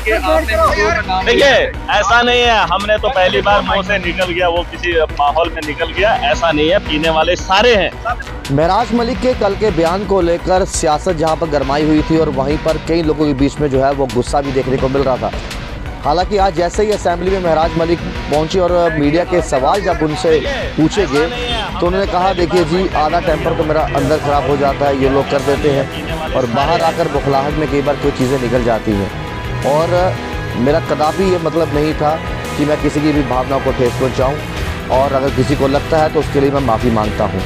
कि आपने वीडियो का नाम देखिए, ऐसा नहीं है हमने तो पहली बार मुंह से निकल गया, वो किसी माहौल में निकल गया, ऐसा नहीं है। पीने वाले सारे हैं। महराज मलिक के कल के बयान को लेकर सियासत जहां पर गरमाई हुई थी और वहीं पर कई लोगों के बीच में जो है वो गुस्सा भी देखने को मिल रहा था। हालांकि आज जैसे ही असेंबली में महराज मलिक पहुंचे और मीडिया के सवाल जब उनसे पूछे गए तो उन्होंने कहा, देखिए जी, आधा टेम्पर तो मेरा अंदर ख़राब हो जाता है, ये लोग कर देते हैं, और बाहर आकर बुखलाहट में कई बार कोई चीज़ें निकल जाती हैं। और मेरा कदापि ये मतलब नहीं था कि मैं किसी की भी भावनाओं को ठेस पहुँचाऊँ, और अगर किसी को लगता है तो उसके लिए मैं माफ़ी मांगता हूँ।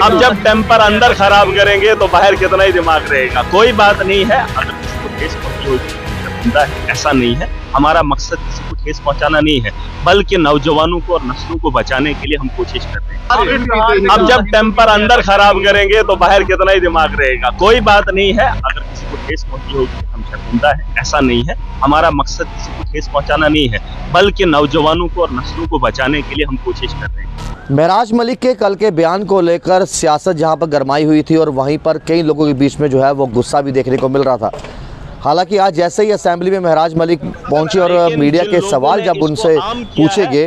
अब जब टेम्पर अंदर खराब करेंगे तो बाहर कितना ही दिमाग रहेगा। कोई बात नहीं है, अगर किसी को ठेस पहुंची होगी ऐसा नहीं है। हमारा मकसद किसी को ठेस पहुंचाना नहीं है, बल्कि नौजवानों को और नस्लों को बचाने के लिए हम कोशिश कर रहे हैं। अब जब टेम्पर अंदर खराब करेंगे तो बाहर कितना ही दिमाग रहेगा। कोई बात नहीं है, अगर किसी को ठेस पहुंची होगी हम शर्मिंदा है, ऐसा नहीं है। हमारा मकसद किसी को ठेस पहुंचाना नहीं है, बल्कि नौजवानों को और नस्लों को बचाने के लिए हम कोशिश कर रहे हैं। महराज मलिक के कल के बयान को लेकर सियासत जहां पर गरमाई हुई थी और वहीं पर कई लोगों के बीच में जो है वो गुस्सा भी देखने को मिल रहा था। हालांकि आज जैसे ही असेंबली में महराज मलिक पहुंचे और मीडिया के सवाल जब उनसे पूछे गए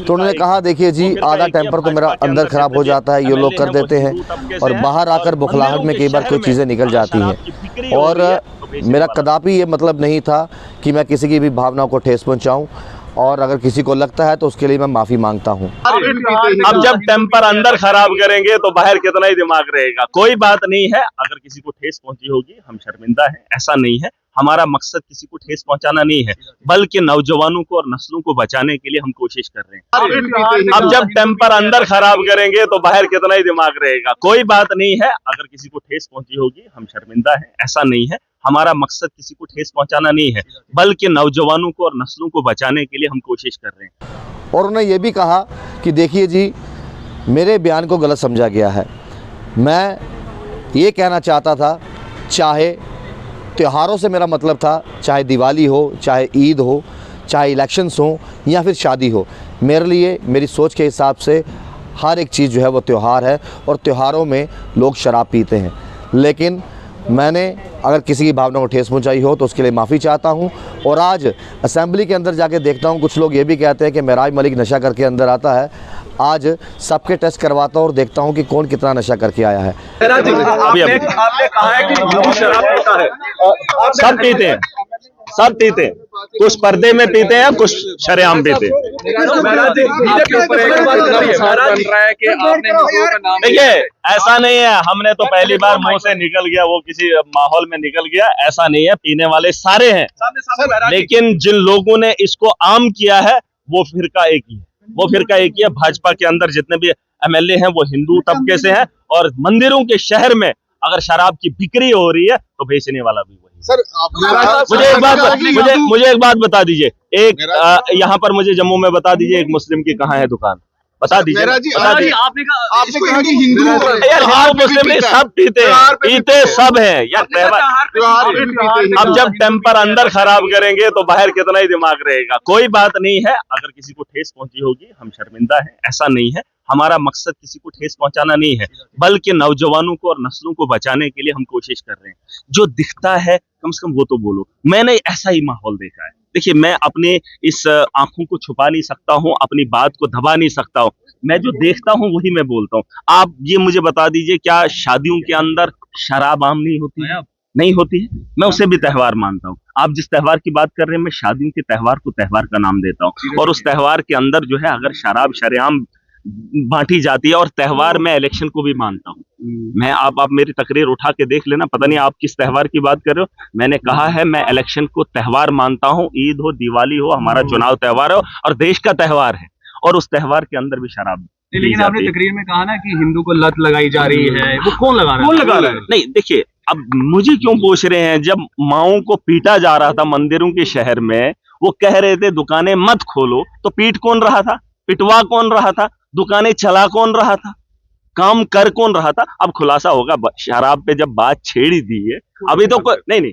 तो उन्होंने कहा, देखिए जी, आधा टेम्पर तो मेरा अंदर ख़राब हो जाता है, ये लोग कर देते हैं, और बाहर आकर बुखलाहट में कई बार कोई चीज़ें निकल जाती हैं। और मेरा कदापि ये मतलब नहीं था कि मैं किसी की भी भावनाओं को ठेस पहुँचाऊँ, और अगर किसी को लगता है तो उसके लिए मैं माफ़ी मांगता हूँ। अब जब टेम्पर अंदर खराब करेंगे तो बाहर कितना ही दिमाग रहेगा। कोई बात नहीं है, अगर किसी को ठेस पहुंची होगी हम शर्मिंदा है, ऐसा नहीं है। हमारा मकसद किसी को ठेस पहुंचाना नहीं है, बल्कि नौजवानों को और नस्लों को बचाने के लिए हम कोशिश कर रहे हैं। अब जब टेम्पर अंदर खराब करेंगे तो बाहर कितना ही दिमाग रहेगा। कोई बात नहीं है, अगर किसी को ठेस पहुंची होगी हम शर्मिंदा है, ऐसा नहीं है। हमारा मकसद किसी को ठेस पहुंचाना नहीं है, बल्कि नौजवानों को और नस्लों को बचाने के लिए हम कोशिश कर रहे हैं। और उन्होंने ये भी कहा कि देखिए जी, मेरे बयान को गलत समझा गया है। मैं ये कहना चाहता था, चाहे त्योहारों से मेरा मतलब था, चाहे दिवाली हो, चाहे ईद हो, चाहे इलेक्शंस हो, या फिर शादी हो, मेरे लिए, मेरी सोच के हिसाब से हर एक चीज़ जो है वो त्यौहार है, और त्योहारों में लोग शराब पीते हैं। लेकिन मैंने अगर किसी की भावना को ठेस पहुंचाई हो तो उसके लिए माफ़ी चाहता हूं। और आज असेंबली के अंदर जाके देखता हूं, कुछ लोग ये भी कहते हैं कि महराज मलिक नशा करके अंदर आता है। आज सबके टेस्ट करवाता हूं और देखता हूं कि कौन कितना नशा करके आया है। आपने कहा है कि हिंदू शराब पीता है, सब पीते हैं, सब पीते हैं। कुछ पर्दे में पीते हैं, कुछ शरेआम पीते हैं। देखिए, ऐसा नहीं है हमने तो पहली बार मुंह से निकल गया, वो किसी माहौल में निकल गया, ऐसा नहीं है। पीने वाले सारे हैं, लेकिन जिन लोगों ने इसको आम किया है वो फिरका एक ही है। वो फिरका एक ही है। भाजपा के अंदर जितने भी एमएलए हैं वो हिंदू तबके से हैं, और मंदिरों के शहर में अगर शराब की बिक्री हो रही है तो बेचने वाला भी वही। सर, मुझे एक बात बता दीजिए। एक यहाँ पर मुझे जम्मू में बता दीजिए, एक मुस्लिम की कहाँ है दुकान, बता दीजिए। आपने कहा कि हिंदू यार, हिंदू मुस्लिम नहीं, सब पीते सब हैं यार। त्योहार अब जब टेम्पर अंदर खराब करेंगे तो बाहर कितना ही दिमाग रहेगा। कोई बात नहीं है, अगर किसी को ठेस पहुंची होगी हम शर्मिंदा है, ऐसा नहीं है। हमारा मकसद किसी को ठेस पहुंचाना नहीं है, बल्कि नौजवानों को और नस्लों को बचाने के लिए हम कोशिश कर रहे हैं। जो दिखता है कम से कम वो तो बोलो। मैंने ऐसा ही माहौल देखा है। देखिए, मैं अपने इस आंखों को छुपा नहीं सकता हूँ, अपनी बात को दबा नहीं सकता हूँ। मैं जो देखता हूँ वही मैं बोलता हूँ। आप ये मुझे बता दीजिए, क्या शादियों के अंदर शराब आम नहीं होती है? नहीं होती है। मैं उसे भी त्योहार मानता हूँ। आप जिस त्योहार की बात कर रहे हैं, मैं शादियों के त्योहार को त्योहार का नाम देता हूँ, और उस त्योहार के अंदर जो है अगर शराब शरेआम बांटी जाती है, और त्योहार में इलेक्शन को भी मानता हूँ मैं। आप मेरी तकरीर उठा के देख लेना, पता नहीं आप किस त्योहार की बात कर रहे हो। मैंने कहा है मैं इलेक्शन को त्योहार मानता हूँ। ईद हो, दिवाली हो, हमारा चुनाव त्योहार हो और देश का त्योहार है, और उस त्योहार के अंदर भी शराब। लेकिन आपने तकरीर में कहा ना कि हिंदू को लत लगाई जा रही है, वो कौन लगा रहा है? नहीं, देखिए, अब मुझे क्यों पूछ रहे हैं? जब माओं को पीटा जा रहा था मंदिरों के शहर में, वो कह रहे थे दुकानें मत खोलो, तो पीट कौन रहा था? पिटवा कौन रहा था? दुकानें चला कौन रहा था? काम कर कौन रहा था? अब खुलासा होगा। शराब पे जब बात छेड़ी दी है, अभी तो नहीं,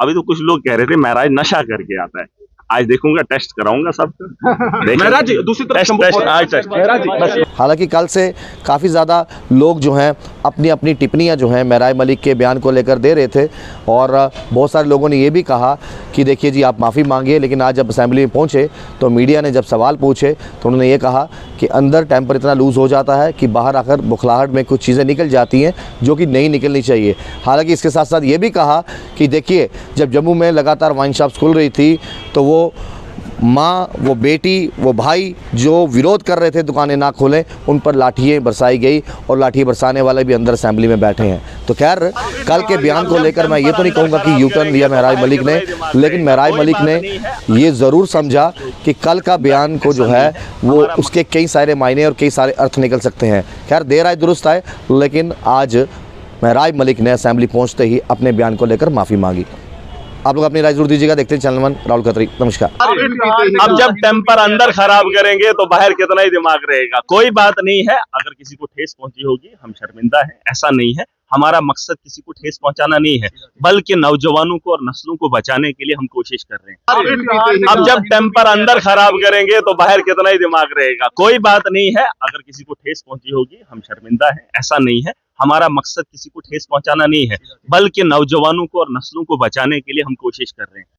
अभी तो कुछ लोग कह रहे थे महराज नशा करके आता है। आज देखूंगा, टेस्ट कराऊंगा सब। महराज जी, दूसरी तरफ टेस्ट शंभू टेस्ट फौज- आज टेस्ट महराज जी, बस। हालांकि कल से काफ़ी ज़्यादा लोग जो हैं अपनी अपनी टिप्पणियां जो हैं महराज मलिक के बयान को लेकर दे रहे थे और बहुत सारे लोगों ने ये भी कहा कि देखिए जी आप माफ़ी मांगिए, लेकिन आज जब असेंबली में पहुंचे तो मीडिया ने जब सवाल पूछे तो उन्होंने ये कहा कि अंदर टेम्पर इतना लूज़ हो जाता है कि बाहर आकर बुखलाहट में कुछ चीज़ें निकल जाती हैं जो कि नहीं निकलनी चाहिए। हालांकि इसके साथ साथ ये भी कहा कि देखिए जब जम्मू में लगातार वाइन शॉप्स खुल रही थी तो वो माँ, वो बेटी, वो भाई जो विरोध कर रहे थे दुकानें ना खोलें, उन पर लाठियाँ बरसाई गई और लाठियाँ बरसाने वाले भी अंदर असेंबली में बैठे हैं। तो खैर कल के बयान को लेकर मैं ये तो नहीं कहूँगा कि यू टर्न लिया महराज मलिक ने, लेकिन महराज मलिक ने ये ज़रूर समझा कि कल का बयान को जो है वो उसके कई सारे मायने और कई सारे अर्थ निकल सकते हैं। खैर देर आए दुरुस्त आए, लेकिन आज महराज मलिक ने असेंबली पहुँचते ही अपने बयान को लेकर माफ़ी मांगी। आप लोग अपनी राय जरूर दीजिएगा। देखते हैं चैनल 1 राहुल खत्री। नमस्कार। अब जब टेम्पर अंदर खराब करेंगे तो बाहर कितना ही दिमाग रहेगा। कोई बात नहीं है, अगर किसी को ठेस पहुंची होगी हम शर्मिंदा हैं, ऐसा नहीं है। हमारा मकसद किसी को ठेस पहुंचाना नहीं है, बल्कि नौजवानों को और नस्लों को बचाने के लिए हम कोशिश कर रहे हैं। अब जब टेम्पर अंदर खराब करेंगे तो बाहर कितना ही दिमाग रहेगा। कोई बात नहीं है, अगर किसी को ठेस पहुंची होगी हम शर्मिंदा हैं, ऐसा नहीं है। हमारा मकसद किसी को ठेस पहुंचाना नहीं है, बल्कि नौजवानों को और नस्लों को बचाने के लिए हम कोशिश कर रहे हैं।